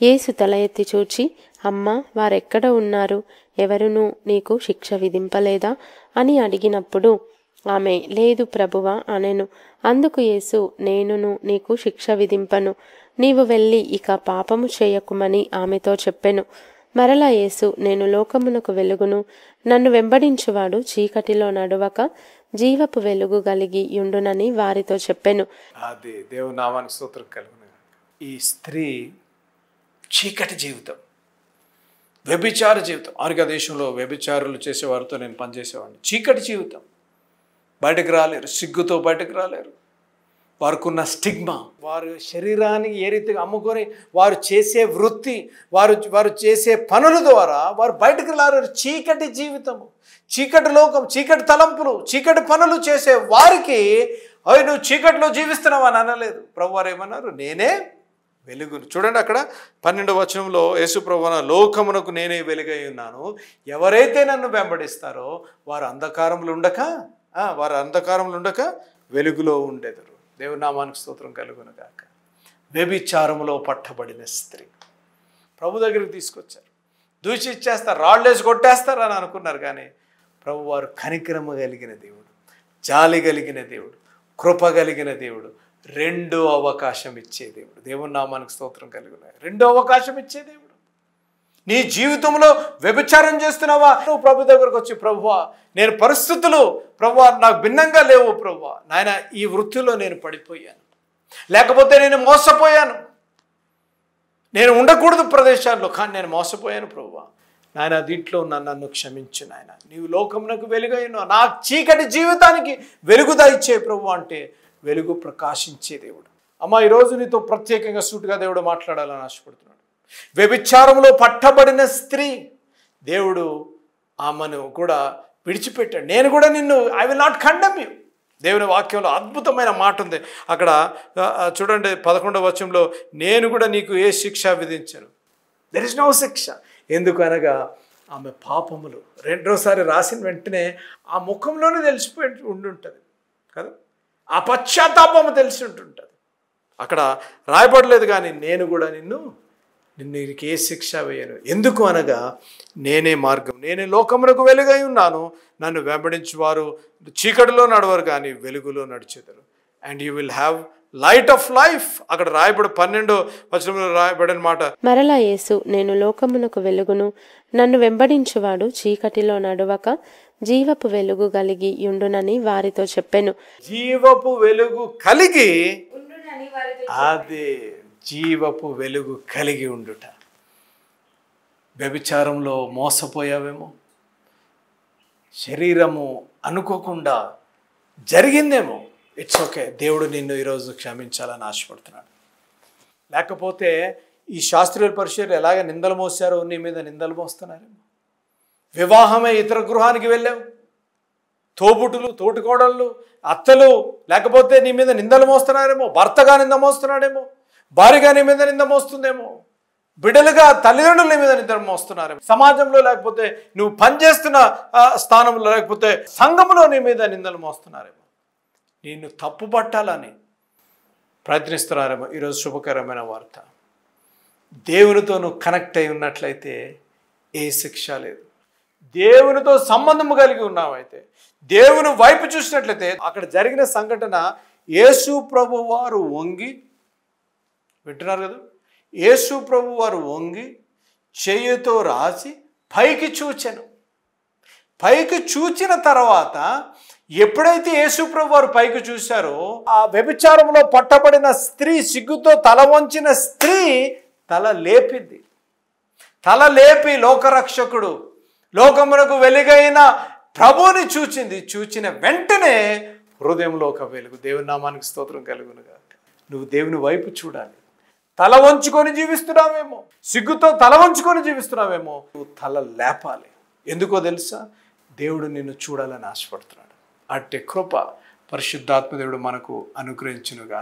యేసు తల ఎత్తి చూచి, అమ్మా, వారెక్కడ ఉన్నారు? ఎవరునూ నీకు శిక్ష విధింపలేదా అని అడిగినప్పుడు ఆమె, లేదు ప్రభువా అనెను. అందుకు యేసు, నేనును నీకు శిక్ష విధింపను, నీవు వెళ్ళి ఇక పాపము చేయకుమని ఆమెతో చెప్పెను. మరలా యేసు, నేను లోకమునకు వెలుగును, నన్ను వెంబడించువాడు చీకటిలో నడవక జీవపు వెలుగు కలిగి యుండునని వారితో చెప్పెను. అది దేవుని నామానికి స్తోత్రం కలుగును. ఈ స్త్రీ చీకటి జీవితం, వ్యభిచార జీవితం. ఆర్గా దేశంలో వ్యభిచారులు చేసేవారితో నేను పనిచేసేవాడిని. చీకటి జీవితం, బయటకు రాలేరు, సిగ్గుతో బయటకు రాలేరు. వారికి ఉన్న స్టిగ్మా, వారు శరీరానికి ఏ రీతిగా అమ్ముకొని వారు చేసే వృత్తి, వారు చేసే పనుల ద్వారా వారు బయటకు రాలేరు. చీకటి జీవితము, చీకటి లోకం, చీకటి తలంపులు, చీకటి పనులు చేసే వారికి అవి నువ్వు చీకటిలో జీవిస్తున్నావు అని అనలేదు. ప్రభువారు ఏమన్నారు? నేనే వెలుగును. చూడండి అక్కడ 12వ వచనంలో యేసు ప్రభువు, లోకమునకు నేనే వెలుగై ఉన్నాను, ఎవరైతే నన్ను వెంబడిస్తారో వారు అంధకారంలో ఉండక వెలుగులో ఉండెదరు. దేవుని నామానికి స్తోత్రం కలుగును గాక. వ్యభిచారములో పట్టబడిన స్త్రీ ప్రభు దగ్గరికి తీసుకొచ్చారు. దూషించేస్తారు, రాళ్ళేసి కొట్టేస్తారు అని అనుకున్నారు. కానీ ప్రభు వారు కనికరము కలిగిన దేవుడు, జాలి కలిగిన దేవుడు, కృప కలిగిన దేవుడు, రెండో అవకాశం ఇచ్చే దేవుడు. దేవుని నామానికి స్తోత్రం కలుగును. రెండో అవకాశం ఇచ్చే దేవుడు. నీ జీవితంలో వ్యభిచారం చేస్తున్నావా? నువ్వు ప్రభు దగ్గరకు వచ్చి, ప్రభువా నేను పరిస్థితులు ప్రభువా నాకు భిన్నంగా లేవు, ప్రభువా నాయన ఈ వృత్తిలో నేను పడిపోయాను, లేకపోతే నేను మోసపోయాను, నేను ఉండకూడదు ప్రదేశాల్లో, కానీ నేను మోసపోయాను ప్రభువా, నాయన దీంట్లో నన్ను క్షమించు నాయన, నీవు లోకమునకు వెలుగైన నా చీకటి జీవితానికి వెలుగు దయచే ప్రభు అంటే వెలుగు ప్రకాశించే దేవుడు. అమ్మ, ఈరోజు నీతో ప్రత్యేకంగా సూటిగా దేవుడు మాట్లాడాలని ఆశపడుతున్నాడు. వ్యభిచారంలో పట్టబడిన స్త్రీ, దేవుడు ఆమెను కూడా విడిచిపెట్టాడు. నేను కూడా నిన్ను, I will not condemn you. దేవుని వాక్యంలో అద్భుతమైన మాట ఉంది. అక్కడ చూడండి 11వ వచనంలో, నేను కూడా నీకు ఏ శిక్ష విధించను. దెర్ ఇస్ నో శిక్ష. ఎందుకు అనగా ఆమె పాపములు రెండోసారి రాసిన వెంటనే ఆ ముఖంలోనే తెలిసిపోయి ఉండుంటుంది కదా, ఆ పశ్చాత్తాపము తెలిసి ఉంటుంటుంది. అక్కడ రాయబడలేదు, కానీ నేను కూడా నీకు ఏ శిక్ష వేయను. ఎందుకు అనగా నేనే మార్గం, నేనే లోకమునకు వెలుగై ఉన్నాను, నన్ను వెంబడించువారు చీకటిలో నడవరు కానీ వెలుగులో నడిచెదరు. And you will have light of life. అక్కడ రాయబడి 12వ వచనంలో రాయబడిన మాట, మరలా యేసు, నేను లోకమునకు వెలుగును, నన్ను వెంబడించువాడు చీకటిలో నడవక జీవపు వెలుగు కలిగి యుండునని వారితో చెప్పెను. జీవపు వెలుగు కలిగి, అదే జీవపు వెలుగు కలిగి ఉండుట. వ్యభిచారంలో మోసపోయావేమో, శరీరము అనుకోకుండా జరిగిందేమో, ఇట్స్ ఓకే, దేవుడు నిన్ను ఈరోజు క్షమించాలని ఆశపడుతున్నాడు. లేకపోతే ఈ శాస్త్రీయ పరిచర్యలు ఎలాగ నిందలు మోసారో నీ మీద నిందలు మోస్తున్నారేమో. వివాహమే ఇతర గృహానికి వెళ్ళావు, తోబుటులు, తోటికోడళ్ళు, అత్తలు లేకపోతే నీ మీద నిందలు మోస్తున్నారేమో, భర్తగా నింద మోస్తున్నాడేమో, భార్యగా నీ మీద నింద మోస్తుందేమో, బిడ్డలుగా తల్లిదండ్రుల మీద నింద మోస్తున్నారేమో, సమాజంలో లేకపోతే నువ్వు పనిచేస్తున్న స్థానంలో లేకపోతే సంఘంలో నీ మీద నిందలు మోస్తున్నారేమో, నిన్ను తప్పు పట్టాలని ప్రయత్నిస్తున్నారేమో. ఈరోజు శుభకరమైన వార్త, దేవునితో నువ్వు కనెక్ట్ అయి ఉన్నట్లయితే ఏ శిక్ష లేదు. దేవునితో సంబంధం కలిగి ఉన్నావైతే, దేవుని వైపు చూసినట్లయితే, అక్కడ జరిగిన సంఘటన యేసు ప్రభు వారు వంగి, వింటున్నారు కదా, యేసు ప్రభు వారు వంగి చేయితో రాసి పైకి చూచెను. పైకి చూచిన తర్వాత ఎప్పుడైతే యేసు ప్రభు వారు పైకి చూశారో, ఆ వ్యభిచారంలో పట్టబడిన స్త్రీ, సిగ్గుతో తల వంచిన స్త్రీ తల లేపింది. తల లేపి లోకరక్షకుడు, లోకమునకు వెలుగైన ప్రభువుని చూచింది. చూచిన వెంటనే హృదయంలో ఒక వెలుగు. దేవుని నామానికి స్తోత్రం కలుగును గాక. నువ్వు దేవుని వైపు చూడాలి. తల వంచుకొని జీవిస్తున్నావేమో, సిగ్గుతో తల వంచుకొని జీవిస్తున్నావేమో, నువ్వు తల లేపాలి. ఎందుకో తెలుసా? దేవుడు నిన్ను చూడాలని ఆశపడుతున్నాడు. అట్టి కృప పరిశుద్ధాత్మ దేవుడు మనకు అనుగ్రహించునుగా.